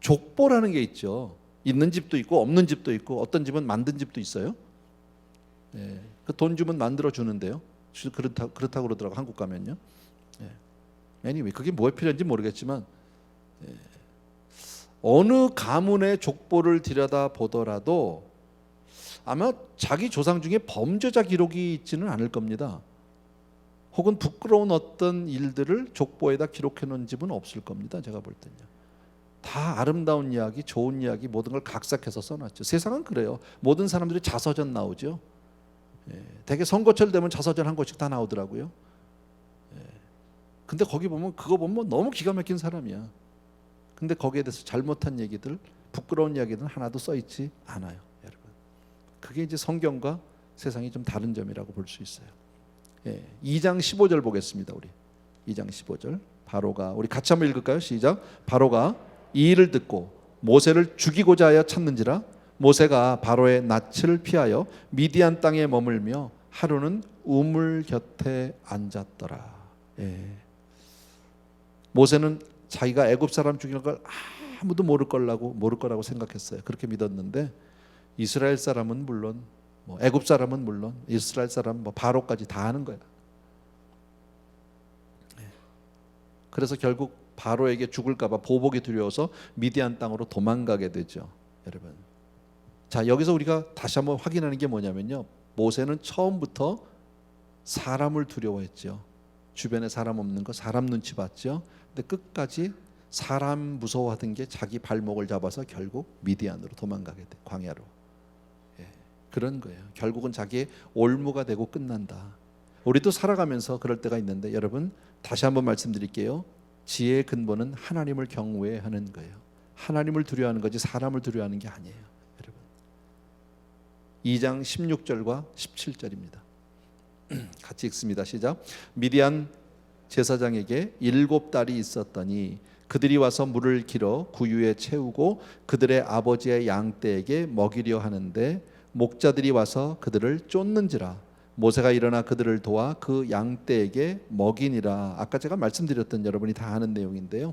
족보라는 게 있죠. 있는 집도 있고 없는 집도 있고, 어떤 집은 만든 집도 있어요. 그 돈 주면 만들어 주는데요. 그렇다고 그러더라고, 한국 가면요. anyway, 그게 뭐에 필요한지 모르겠지만, 어느 가문의 족보를 들여다 보더라도 아마 자기 조상 중에 범죄자 기록이 있지는 않을 겁니다. 혹은 부끄러운 어떤 일들을 족보에다 기록해 놓은 집은 없을 겁니다. 제가 볼 때는요. 다 아름다운 이야기, 좋은 이야기, 모든 걸 각색해서 써놨죠. 세상은 그래요. 모든 사람들이 자서전 나오죠. 되게 선거철 되면 자서전 한 권씩 다 나오더라고요. 근데 거기 보면 그거 보면 너무 기가 막힌 사람이야. 근데 거기에 대해서 잘못한 얘기들, 부끄러운 이야기들은 하나도 써 있지 않아요, 여러분. 그게 이제 성경과 세상이 좀 다른 점이라고 볼 수 있어요. 2장 15절 보겠습니다. 우리 2장 15절. 바로가, 우리 같이 한번 읽을까요? 시작. 바로가 이 일을 듣고 모세를 죽이고자 하여 찾는지라 모세가 바로의 낯을 피하여 미디안 땅에 머물며 하루는 우물 곁에 앉았더라. 모세는 자기가 애굽 사람 죽이는 걸 아무도 모를 거라고 생각했어요. 그렇게 믿었는데 이스라엘 사람은 물론, 애굽 사람은 물론, 이스라엘 사람 바로까지 다 아는 거야. 그래서 결국 바로에게 죽을까봐 보복이 두려워서 미디안 땅으로 도망가게 되죠, 여러분. 자, 여기서 우리가 다시 한번 확인하는 게 뭐냐면요, 모세는 처음부터 사람을 두려워했죠. 주변에 사람 없는 거 사람 눈치 봤죠. 근데 끝까지 사람 무서워하던 게 자기 발목을 잡아서 결국 미디안으로 도망가게 돼, 광야로. 그런 거예요. 결국은 자기의 올무가 되고 끝난다. 우리도 살아가면서 그럴 때가 있는데, 여러분, 다시 한번 말씀드릴게요. 지혜의 근본은 하나님을 경외하는 거예요. 하나님을 두려워하는 거지 사람을 두려워하는 게 아니에요, 여러분. 2장 16절과 17절입니다. 같이 읽습니다. 시작. 미디안 제사장에게 7달이 있었더니 그들이 와서 물을 길어 구유에 채우고 그들의 아버지의 양떼에게 먹이려 하는데 목자들이 와서 그들을 쫓는지라 모세가 일어나 그들을 도와 그 양떼에게 먹이니라. 아까 제가 말씀드렸던, 여러분이 다 아는 내용인데요.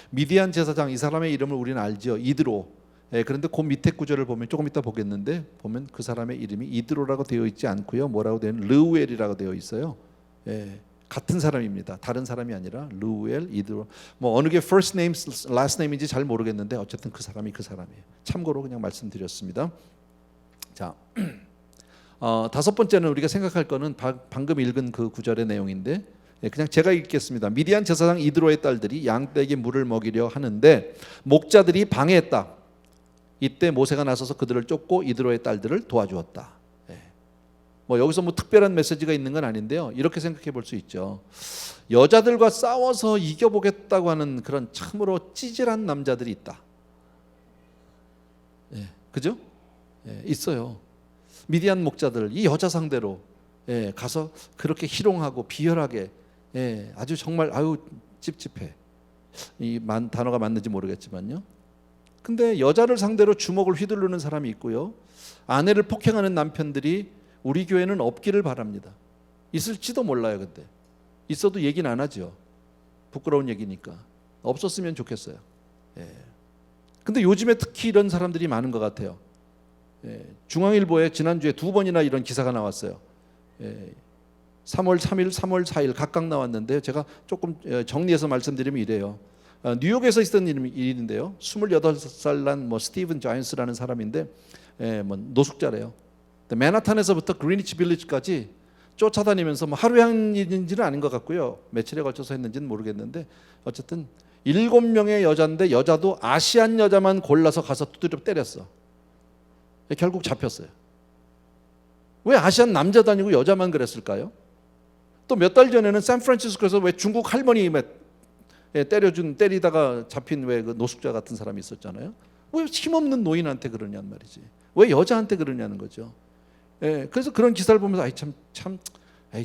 미디안 제사장, 이 사람의 이름을 우리는 알죠. 이드로. 그런데 그 밑에 구절을 보면, 조금 이따 보겠는데, 보면 그 사람의 이름이 이드로라고 되어 있지 않고요, 뭐라고 되어 있는, 르우엘이라고 되어 있어요. 같은 사람입니다. 다른 사람이 아니라 르우엘, 이드로. 뭐 어느 게 first name, last name인지 잘 모르겠는데 어쨌든 그 사람이 그 사람이에요. 참고로 그냥 말씀드렸습니다. 자, 다섯 번째는 우리가 생각할 거는 방금 읽은 그 구절의 내용인데, 그냥 제가 읽겠습니다. 미디안 제사장 이드로의 딸들이 양떼에게 물을 먹이려 하는데 목자들이 방해했다. 이때 모세가 나서서 그들을 쫓고 이드로의 딸들을 도와주었다. 뭐 여기서 뭐 특별한 메시지가 있는 건 아닌데요, 이렇게 생각해 볼 수 있죠. 여자들과 싸워서 이겨보겠다고 하는 그런 참으로 찌질한 남자들이 있다. 그죠? 있어요. 미디안 목자들, 이 여자 상대로 가서 그렇게 희롱하고 비열하게, 아주 정말 찝찝해. 이 단어가 맞는지 모르겠지만요. 근데 여자를 상대로 주먹을 휘두르는 사람이 있고요, 아내를 폭행하는 남편들이 우리 교회는 없기를 바랍니다. 있을지도 몰라요. 근데 있어도 얘기는 안 하죠. 부끄러운 얘기니까. 없었으면 좋겠어요. 근데 요즘에 특히 이런 사람들이 많은 것 같아요. 중앙일보에 지난주에 2번이나 이런 기사가 나왔어요. 3월 3일, 3월 4일 각각 나왔는데 제가 조금 정리해서 말씀드리면 이래요. 뉴욕에서 있었던 일인데요. 28살 난 뭐 스티븐 자이언스라는 사람인데 뭐 노숙자래요. 맨하탄에서부터 그리니치 빌리지까지 쫓아다니면서 뭐 하루에 한 일인지는 아닌 것 같고요. 며칠에 걸쳐서 했는지는 모르겠는데 어쨌든 7명의 여자인데 여자도 아시안 여자만 골라서 가서 두드려 때렸어. 결국 잡혔어요. 왜 아시안 남자도 아니고 여자만 그랬을까요? 또 몇 달 전에는 샌프란시스코에서 왜 중국 할머니 때리다가 잡힌 왜 그 노숙자 같은 사람이 있었잖아요. 왜 힘없는 노인한테 그러냔 말이지. 왜 여자한테 그러냐는 거죠. 그래서 그런 기사를 보면서 참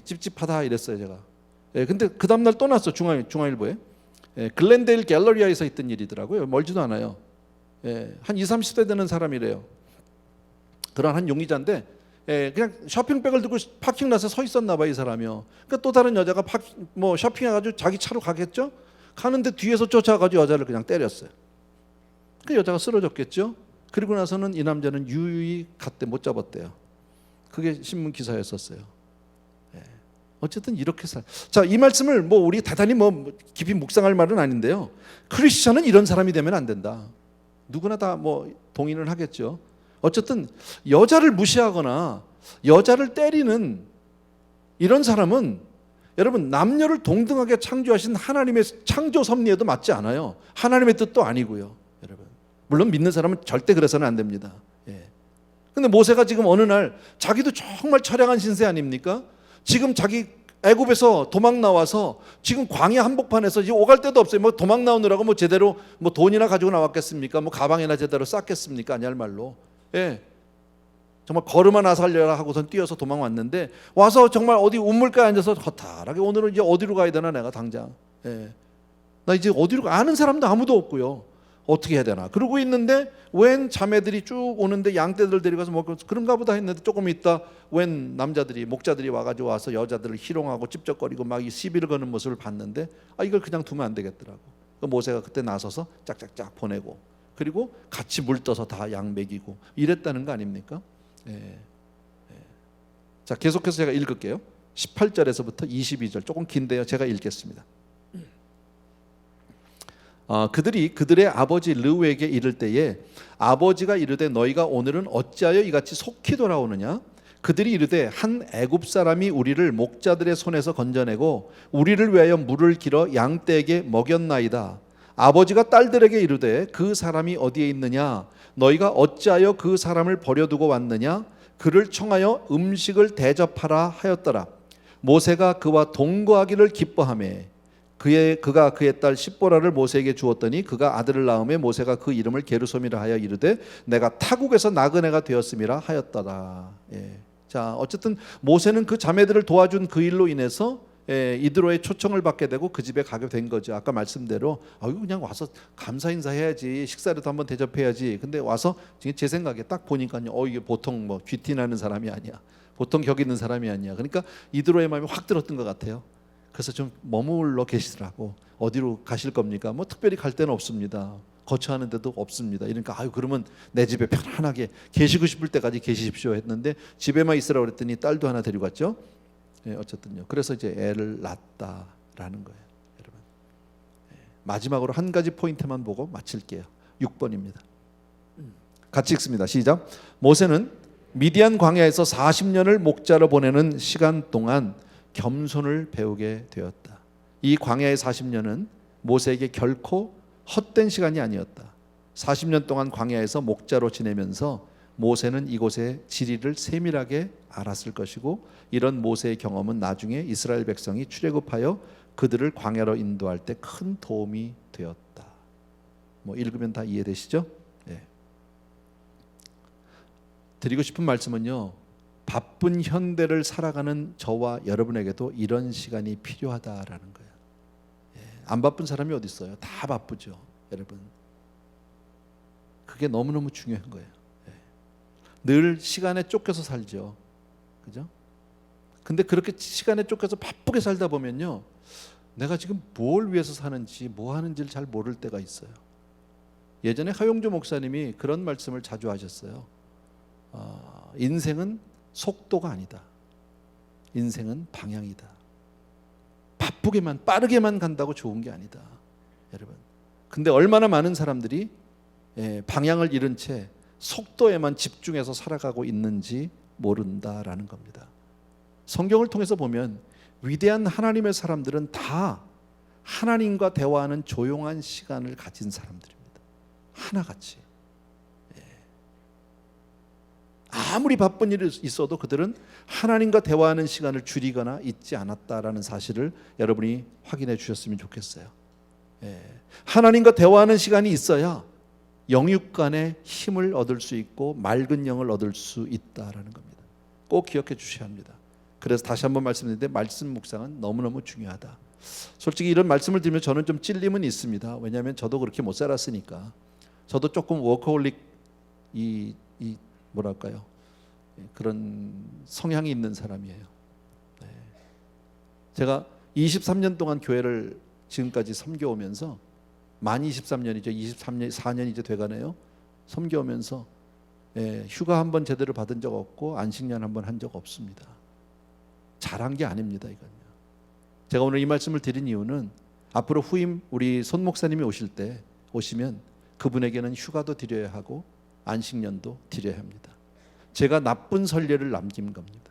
찝찝하다 이랬어요 제가. 근데 그 다음 날 또 났어 중앙일보에. 글렌데일 갤러리아에서 있던 일이더라고요. 멀지도 않아요. 한 20, 30대 되는 사람이래요. 그런 한 용의자인데 그냥 쇼핑백을 들고 파킹plat에 서 있었나 봐 이 사람이요. 그러니까 또 다른 여자가 뭐 쇼핑해가지고 자기 차로 가겠죠. 가는데 뒤에서 쫓아가지고 여자를 그냥 때렸어요. 그 여자가 쓰러졌겠죠. 그리고 나서는 이 남자는 유유히 갔대 못 잡았대요. 그게 신문 기사였었어요. 어쨌든 이렇게 자, 이 말씀을 뭐 우리 대단히 뭐 깊이 묵상할 말은 아닌데요. 크리스천은 이런 사람이 되면 안 된다. 누구나 다 뭐 동의를 하겠죠. 어쨌든 여자를 무시하거나 여자를 때리는 이런 사람은 여러분 남녀를 동등하게 창조하신 하나님의 창조 섭리에도 맞지 않아요. 하나님의 뜻도 아니고요. 여러분 물론 믿는 사람은 절대 그래서는 안 됩니다. 근데 모세가 지금 어느 날 자기도 정말 처량한 신세 아닙니까? 지금 자기 애굽에서 도망 나와서 지금 광야 한복판에서 이제 오갈 데도 없어요. 뭐 도망 나오느라고 뭐 제대로 뭐 돈이나 가지고 나왔겠습니까? 뭐 가방이나 제대로 쌌겠습니까? 아니할 말로. 정말 걸음아 나살려라 하고선 뛰어서 도망왔는데 와서 정말 어디 우물가에 앉아서 허탈하게 오늘은 이제 어디로 가야 되나 내가 당장. 나 이제 어디로 아는 사람도 아무도 없고요. 어떻게 해야 되나 그러고 있는데 웬 자매들이 쭉 오는데 양떼들 데려가서 뭐 그런가 보다 했는데 조금 있다 웬 남자들이 목자들이 와가지고 와서 여자들을 희롱하고 찝쩍거리고 막 이 시비를 거는 모습을 봤는데 이걸 그냥 두면 안 되겠더라고. 모세가 그때 나서서 짝짝짝 보내고 그리고 같이 물 떠서 다 양 먹이고 이랬다는 거 아닙니까? 자, 계속해서 제가 읽을게요. 18절에서부터 22절 조금 긴데요. 제가 읽겠습니다. 그들이 그들의 아버지 르우에게 이를 때에 아버지가 이르되 너희가 오늘은 어찌하여 이같이 속히 돌아오느냐? 그들이 이르되 한 애굽 사람이 우리를 목자들의 손에서 건져내고 우리를 위하여 물을 길어 양떼에게 먹였나이다. 아버지가 딸들에게 이르되 그 사람이 어디에 있느냐? 너희가 어찌하여 그 사람을 버려두고 왔느냐? 그를 청하여 음식을 대접하라 하였더라. 모세가 그와 동거하기를 기뻐하매 그가 그의 딸 십보라를 모세에게 주었더니 그가 아들을 낳음에 모세가 그 이름을 게르솜이라 하여 이르되 내가 타국에서 나그네가 되었음이라 하였더라. 자, 어쨌든 모세는 그 자매들을 도와준 그 일로 인해서 이드로의 초청을 받게 되고 그 집에 가게 된 거죠. 아까 말씀대로 그냥 와서 감사 인사해야지, 식사라도 한번 대접해야지. 근데 와서 제 생각에 딱 보니까요, 이게 보통 뭐 귀티나는 사람이 아니야, 보통 격 있는 사람이 아니야. 그러니까 이드로의 마음이 확 들었던 것 같아요. 그래서 좀 머물러 계시더라고. 어디로 가실 겁니까? 뭐 특별히 갈 데는 없습니다. 거처하는 데도 없습니다. 이러니까 그러면 내 집에 편안하게 계시고 싶을 때까지 계시십시오 했는데 집에만 있으라고 그랬더니 딸도 하나 데리고 갔죠. 어쨌든요. 그래서 이제 애를 낳았다라는 거예요, 여러분. 마지막으로 한 가지 포인트만 보고 마칠게요. 6번입니다. 같이 읽습니다. 시작. 모세는 미디안 광야에서 40년을 목자로 보내는 시간 동안 겸손을 배우게 되었다. 이 광야의 40년은 모세에게 결코 헛된 시간이 아니었다. 40년 동안 광야에서 목자로 지내면서 모세는 이곳의 지리를 세밀하게 알았을 것이고 이런 모세의 경험은 나중에 이스라엘 백성이 출애굽하여 그들을 광야로 인도할 때 큰 도움이 되었다. 뭐 읽으면 다 이해되시죠? 드리고 싶은 말씀은요, 바쁜 현대를 살아가는 저와 여러분에게도 이런 시간이 필요하다라는 거예요. 안 바쁜 사람이 어디 있어요? 다 바쁘죠, 여러분. 그게 너무너무 중요한 거예요. 늘 시간에 쫓겨서 살죠, 그죠? 근데 그렇게 시간에 쫓겨서 바쁘게 살다 보면요, 내가 지금 뭘 위해서 사는지 뭐 하는지를 잘 모를 때가 있어요. 예전에 하용조 목사님이 그런 말씀을 자주 하셨어요. 인생은 속도가 아니다. 인생은 방향이다. 바쁘게만 빠르게만 간다고 좋은 게 아니다. 여러분, 근데 얼마나 많은 사람들이 방향을 잃은 채 속도에만 집중해서 살아가고 있는지 모른다라는 겁니다. 성경을 통해서 보면 위대한 하나님의 사람들은 다 하나님과 대화하는 조용한 시간을 가진 사람들입니다. 하나같이. 아무리 바쁜 일이 있어도 그들은 하나님과 대화하는 시간을 줄이거나 잊지 않았다라는 사실을 여러분이 확인해 주셨으면 좋겠어요. 하나님과 대화하는 시간이 있어야 영육 간의 힘을 얻을 수 있고 맑은 영을 얻을 수 있다라는 겁니다. 꼭 기억해 주셔야 합니다. 그래서 다시 한번 말씀드리는데 말씀 묵상은 너무너무 중요하다. 솔직히 이런 말씀을 드리면 저는 좀 찔림은 있습니다. 왜냐하면 저도 그렇게 못 살았으니까. 저도 조금 워커홀릭 뭐랄까요, 그런 성향이 있는 사람이에요. 제가 23년 동안 교회를 지금까지 섬겨오면서 만 23년이죠. 24년 이제 돼가네요. 섬겨오면서 휴가 한번 제대로 받은 적 없고 안식년 한번 한 적 없습니다. 잘한 게 아닙니다. 이건요. 제가 오늘 이 말씀을 드린 이유는 앞으로 후임 우리 손 목사님이 오시면 그분에게는 휴가도 드려야 하고 안식년도 드려야 합니다. 제가 나쁜 선례를 남긴 겁니다.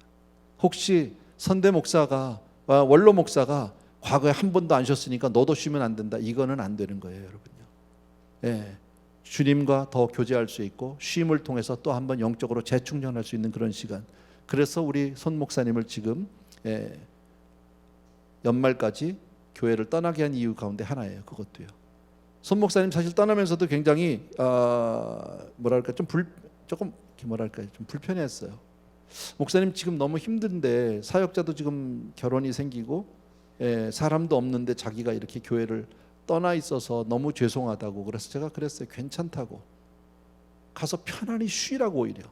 혹시 선대 목사가 원로 목사가 과거에 한 번도 안 쉬었으니까 너도 쉬면 안 된다, 이거는 안 되는 거예요, 여러분요. 주님과 더 교제할 수 있고 쉼을 통해서 또 한번 영적으로 재충전할 수 있는 그런 시간. 그래서 우리 손 목사님을 지금 연말까지 교회를 떠나게 한 이유 가운데 하나예요. 그것도요. 손 목사님 사실 떠나면서도 굉장히 뭐랄까 좀 불편했어요. 목사님 지금 너무 힘든데 사역자도 지금 결혼이 생기고 사람도 없는데 자기가 이렇게 교회를 떠나 있어서 너무 죄송하다고. 그래서 제가 그랬어요. 괜찮다고. 가서 편안히 쉬라고. 오히려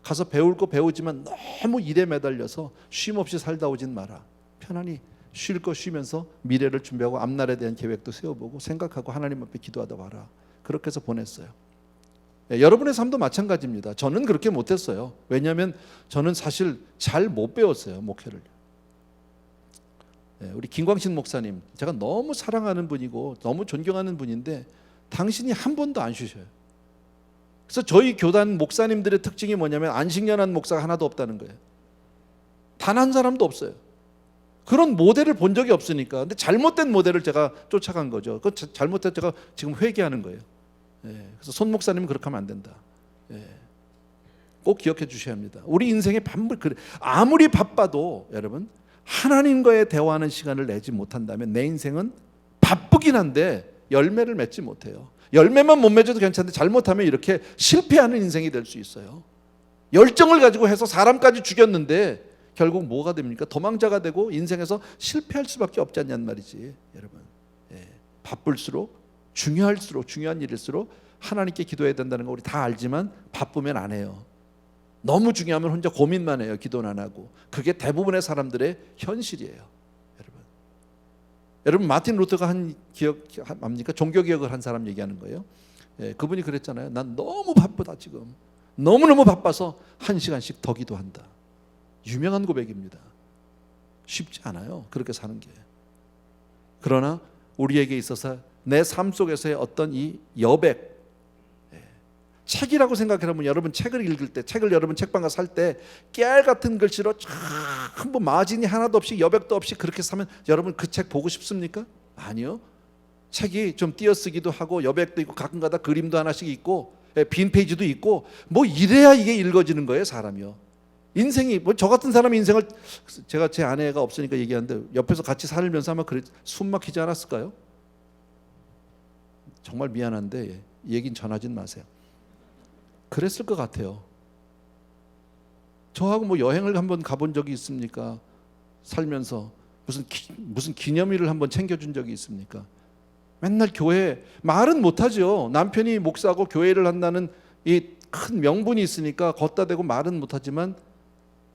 가서 배울 거 배우지만 너무 일에 매달려서 쉼 없이 살다 오진 마라. 편안히 쉴 거 쉬면서 미래를 준비하고 앞날에 대한 계획도 세워보고 생각하고 하나님 앞에 기도하다 와라. 그렇게 해서 보냈어요. 여러분의 삶도 마찬가지입니다. 저는 그렇게 못했어요. 왜냐하면 저는 사실 잘 못 배웠어요, 목회를. 우리 김광신 목사님, 제가 너무 사랑하는 분이고 너무 존경하는 분인데 당신이 한 번도 안 쉬셔요. 그래서 저희 교단 목사님들의 특징이 뭐냐면 안식년한 목사가 하나도 없다는 거예요. 단 한 사람도 없어요. 그런 모델을 본 적이 없으니까. 근데 잘못된 모델을 제가 쫓아간 거죠. 그 잘못된 제가 지금 회개하는 거예요. 그래서 손 목사님은 그렇게 하면 안 된다. 꼭 기억해 주셔야 합니다. 우리 인생의 아무리 바빠도 여러분 하나님과의 대화하는 시간을 내지 못한다면 내 인생은 바쁘긴 한데 열매를 맺지 못해요. 열매만 못 맺어도 괜찮은데 잘못하면 이렇게 실패하는 인생이 될 수 있어요. 열정을 가지고 해서 사람까지 죽였는데 결국 뭐가 됩니까? 도망자가 되고 인생에서 실패할 수밖에 없지 않냔 말이지, 여러분. 바쁠수록 중요할수록 중요한 일일수록 하나님께 기도해야 된다는 거 우리 다 알지만 바쁘면 안 해요. 너무 중요하면 혼자 고민만 해요. 기도는 안 하고. 그게 대부분의 사람들의 현실이에요, 여러분. 마틴 루터가 한 기억 압니까? 종교 개혁을 한 사람 얘기하는 거예요. 그분이 그랬잖아요. 난 너무 바쁘다 지금. 너무너무 바빠서 1시간씩 더 기도한다. 유명한 고백입니다. 쉽지 않아요, 그렇게 사는 게. 그러나 우리에게 있어서 내 삶 속에서의 어떤 이 여백, 책이라고 생각해보면 여러분 책을 읽을 때, 책을 여러분 책방 가서 살 때 깨알 같은 글씨로 한번 마진이 하나도 없이 여백도 없이 그렇게 사면 여러분 그 책 보고 싶습니까? 아니요. 책이 좀 띄어쓰기도 하고 여백도 있고 가끔가다 그림도 하나씩 있고 빈 페이지도 있고 뭐 이래야 이게 읽어지는 거예요, 사람이요. 인생이 뭐 저 같은 사람의 인생을, 제가 제 아내가 없으니까 얘기하는데 옆에서 같이 살면서 아마 숨 막히지 않았을까요? 정말 미안한데 얘긴 전하진 마세요. 그랬을 것 같아요. 저하고 뭐 여행을 한번 가본 적이 있습니까? 살면서 무슨 기념일을 한번 챙겨준 적이 있습니까? 맨날 교회 말은 못하죠. 남편이 목사고 교회를 한다는 이 큰 명분이 있으니까 걷다 대고 말은 못하지만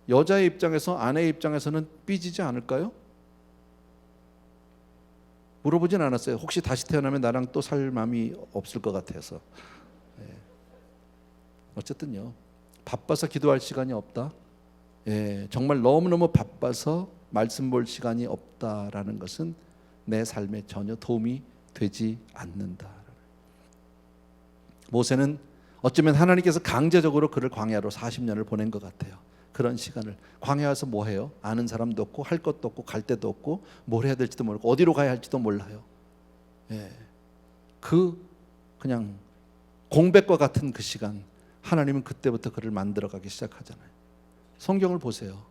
여자의 입장에서, 아내의 입장에서는 삐지지 않을까요? 물어보진 않았어요. 혹시 다시 태어나면 나랑 또 살 마음이 없을 것 같아서. 어쨌든요, 바빠서 기도할 시간이 없다. 정말 너무너무 바빠서 말씀 볼 시간이 없다라는 것은 내 삶에 전혀 도움이 되지 않는다. 모세는 어쩌면 하나님께서 강제적으로 그를 광야로 40년을 보낸 것 같아요. 그런 시간을 광야 와서 뭐 해요? 아는 사람도 없고 할 것도 없고 갈 데도 없고 뭘 해야 될지도 모르고 어디로 가야 할지도 몰라요. 예. 그냥 공백과 같은 그 시간, 하나님은 그때부터 그를 만들어가기 시작하잖아요. 성경을 보세요.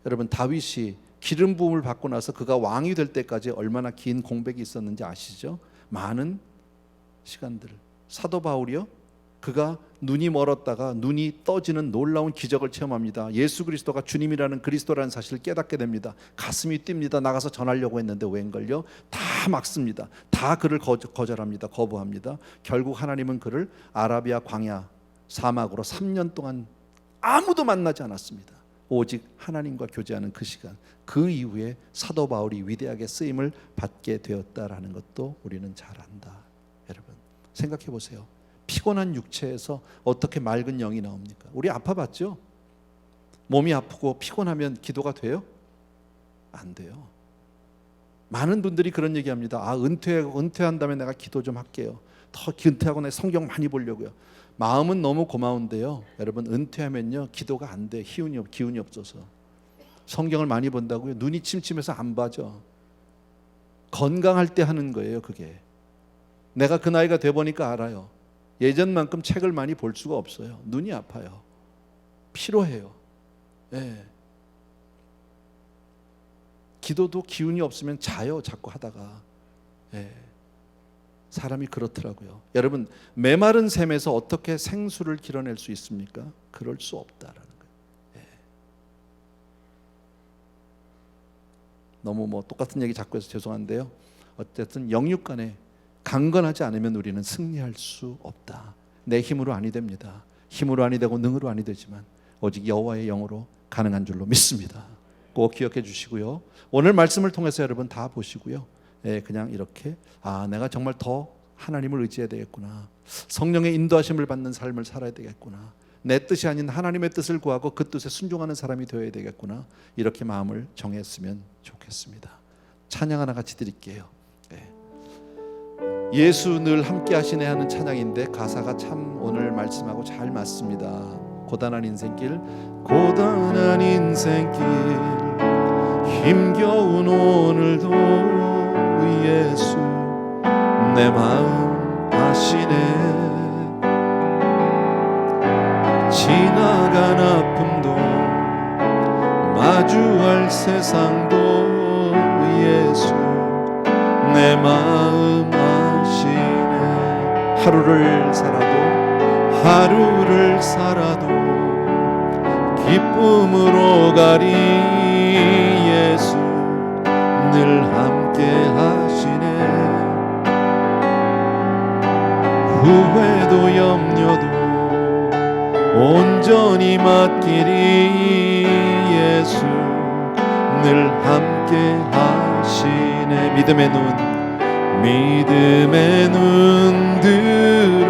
여러분, 다윗이 기름 부음을 받고 나서 그가 왕이 될 때까지 얼마나 긴 공백이 있었는지 아시죠? 많은 시간들. 사도 바울이요, 그가 눈이 멀었다가 눈이 떠지는 놀라운 기적을 체험합니다. 예수 그리스도가 주님이라는 그리스도라는 사실을 깨닫게 됩니다. 가슴이 뜁니다. 나가서 전하려고 했는데 웬걸요? 다 막습니다. 다 그를 거절합니다. 거부합니다. 결국 하나님은 그를 아라비아 광야 사막으로 3년 동안 아무도 만나지 않았습니다. 오직 하나님과 교제하는 그 시간, 그 이후에 사도 바울이 위대하게 쓰임을 받게 되었다라는 것도 우리는 잘 안다. 여러분, 생각해 보세요. 피곤한 육체에서 어떻게 맑은 영이 나옵니까? 우리 아파봤죠? 몸이 아프고 피곤하면 기도가 돼요? 안 돼요. 많은 분들이 그런 얘기합니다. 은퇴한 다음에 내가 기도 좀 할게요. 더 은퇴하고 내가 성경 많이 보려고요. 마음은 너무 고마운데요, 여러분, 은퇴하면요 기도가 안 돼. 기운이 없어서. 성경을 많이 본다고요? 눈이 침침해서 안 봐져. 건강할 때 하는 거예요. 그게 내가 그 나이가 돼 보니까 알아요. 예전만큼 책을 많이 볼 수가 없어요. 눈이 아파요. 피로해요. 예. 기도도 기운이 없으면 자요. 자꾸 하다가. 예. 사람이 그렇더라고요. 여러분, 메마른 샘에서 어떻게 생수를 길어낼 수 있습니까? 그럴 수 없다라는 거예요. 예. 너무 똑같은 얘기 자꾸 해서 죄송한데요, 어쨌든 영육 간에 강건하지 않으면 우리는 승리할 수 없다. 내 힘으로 아니 됩니다. 힘으로 아니 되고 능으로 아니 되지만 오직 여호와의 영으로 가능한 줄로 믿습니다. 꼭 기억해 주시고요. 오늘 말씀을 통해서 여러분 다 보시고요. 그냥 이렇게 내가 정말 더 하나님을 의지해야 되겠구나. 성령의 인도하심을 받는 삶을 살아야 되겠구나. 내 뜻이 아닌 하나님의 뜻을 구하고 그 뜻에 순종하는 사람이 되어야 되겠구나. 이렇게 마음을 정했으면 좋겠습니다. 찬양 하나 같이 드릴게요. 예수 늘 함께 하시네 하는 찬양인데 가사가 참 오늘 말씀하고 잘 맞습니다. 고단한 인생길, 고단한 인생길, 힘겨운 오늘도 예수 내 마음 아시네. 지나간 아픔도 마주할 세상도 예수 내 마음 아시네. 하루를 살아도 기쁨으로 가리 예수 늘 함께 하시네. 후회도 염려도 온전히 맡기리 예수 늘 함께 하시네. 믿음의 눈 들어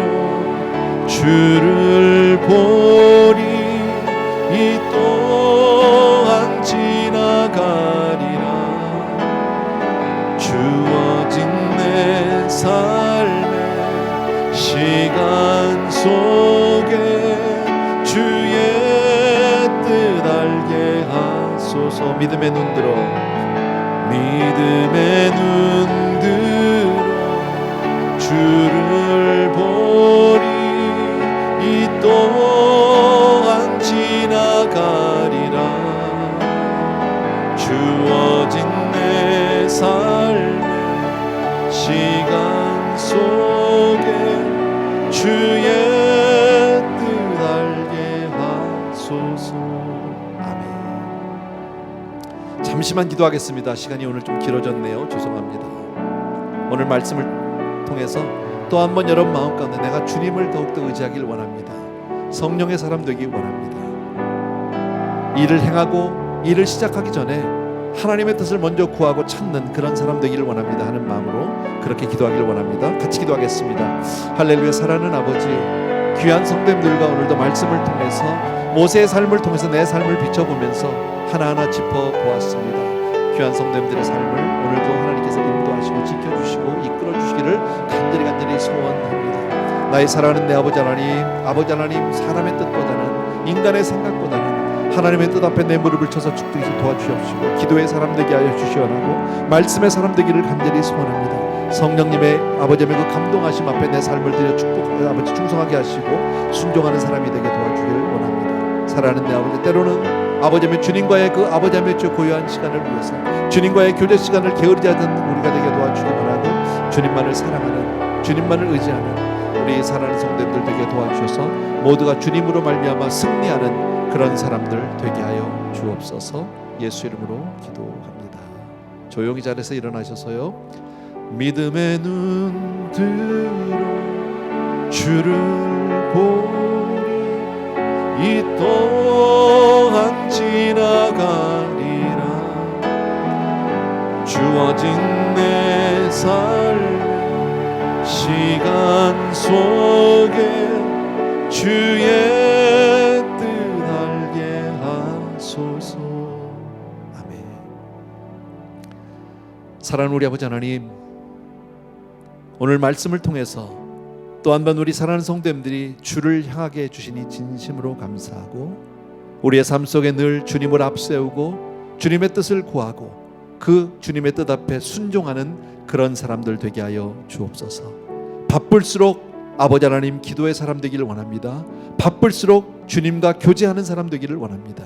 주를 보리. 이 또한 지나가리라. 주어진 내 삶의 시간 속에 주의 뜻 알게 하소서. 믿음의 눈 들어 주를 보리. 이 또한 지나가리라. 주어진 내 삶의 시간 속에 주의 뜻 알게 하소서. 아멘. 잠시만 기도하겠습니다. 시간이 오늘 좀 길어졌네요. 죄송합니다. 오늘 말씀을 통해서 또 한 번 여러분 마음 가운데 내가 주님을 더욱더 의지하길 원합니다. 성령의 사람 되기 원합니다. 일을 행하고 일을 시작하기 전에 하나님의 뜻을 먼저 구하고 찾는 그런 사람 되기를 원합니다 하는 마음으로 그렇게 기도하길 원합니다. 같이 기도하겠습니다. 할렐루야. 사랑하는 아버지, 귀한 성도님들과 오늘도 말씀을 통해서 모세의 삶을 통해서 내 삶을 비춰보면서 하나하나 짚어보았습니다. 귀한 성도님들의 삶을 오늘도 하나님께서 인도하시고 지켜주시고 이끌어주시기를 간절히 소원합니다. 나의 사랑하는 내 아버지 하나님, 사람의 뜻보다는, 인간의 생각보다는 하나님의 뜻 앞에 내 무릎을 쳐서 죽듯이 도와주시옵시고, 기도의 사람 되게 하여 주시옵고, 말씀의 사람 되기를 간절히 소원합니다. 성령님의 아버지의 그 감동하심 앞에 내 삶을 드려 축복하여 아버지 충성하게 하시고 순종하는 사람이 되게 도와주기를 원합니다. 사랑하는 내 아버지, 때로는 아버지의 주님과의 그 아버지의 고요한 시간을 위해서, 주님과의 교제 시간을 게으르지 않는 우리가 되게 도와주기 원하고, 주님만을 사랑하는, 주님만을 의지하는 우리 사랑하는 성도님들 되게 도와주셔서 모두가 주님으로 말미암아 승리하는 그런 사람들 되게 하여 주옵소서. 예수 이름으로 기도합니다. 조용히 자리에서 일어나셔서요, 믿음의 눈 들어 주를 보리, 이 또한 지나가리라. 주어진 내 삶 시간 속에 주의 뜻 알게 하소서. 아멘. 사랑하는 우리 아버지 하나님, 오늘 말씀을 통해서 또 한 번 우리 사랑하는 성도님들이 주를 향하게 해주시니 진심으로 감사하고, 우리의 삶 속에 늘 주님을 앞세우고 주님의 뜻을 구하고 그 주님의 뜻 앞에 순종하는 그런 사람들 되게 하여 주옵소서. 바쁠수록 아버지 하나님 기도의 사람 되기를 원합니다. 바쁠수록 주님과 교제하는 사람 되기를 원합니다.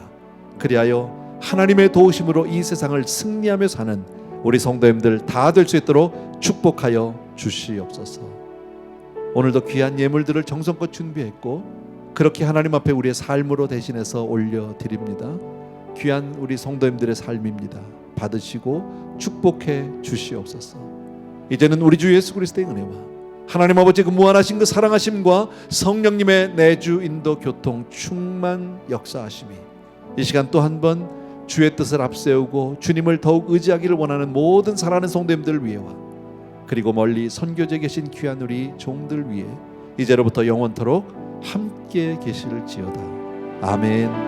그리하여 하나님의 도우심으로 이 세상을 승리하며 사는 우리 성도님들 다 될 수 있도록 축복하여 주시옵소서. 오늘도 귀한 예물들을 정성껏 준비했고 그렇게 하나님 앞에 우리의 삶으로 대신해서 올려드립니다. 귀한 우리 성도님들의 삶입니다. 받으시고 축복해 주시옵소서. 이제는 우리 주 예수 그리스도의 은혜와 하나님 아버지의 그 무한하신 그 사랑하심과 성령님의 내주 인도 교통 충만 역사하심이 이 시간 또 한 번 주의 뜻을 앞세우고 주님을 더욱 의지하기를 원하는 모든 사랑하는 성도님들 위해와 그리고 멀리 선교지에 계신 귀한 우리 종들 위해 이제로부터 영원토록 함께 계실지어다. 아멘.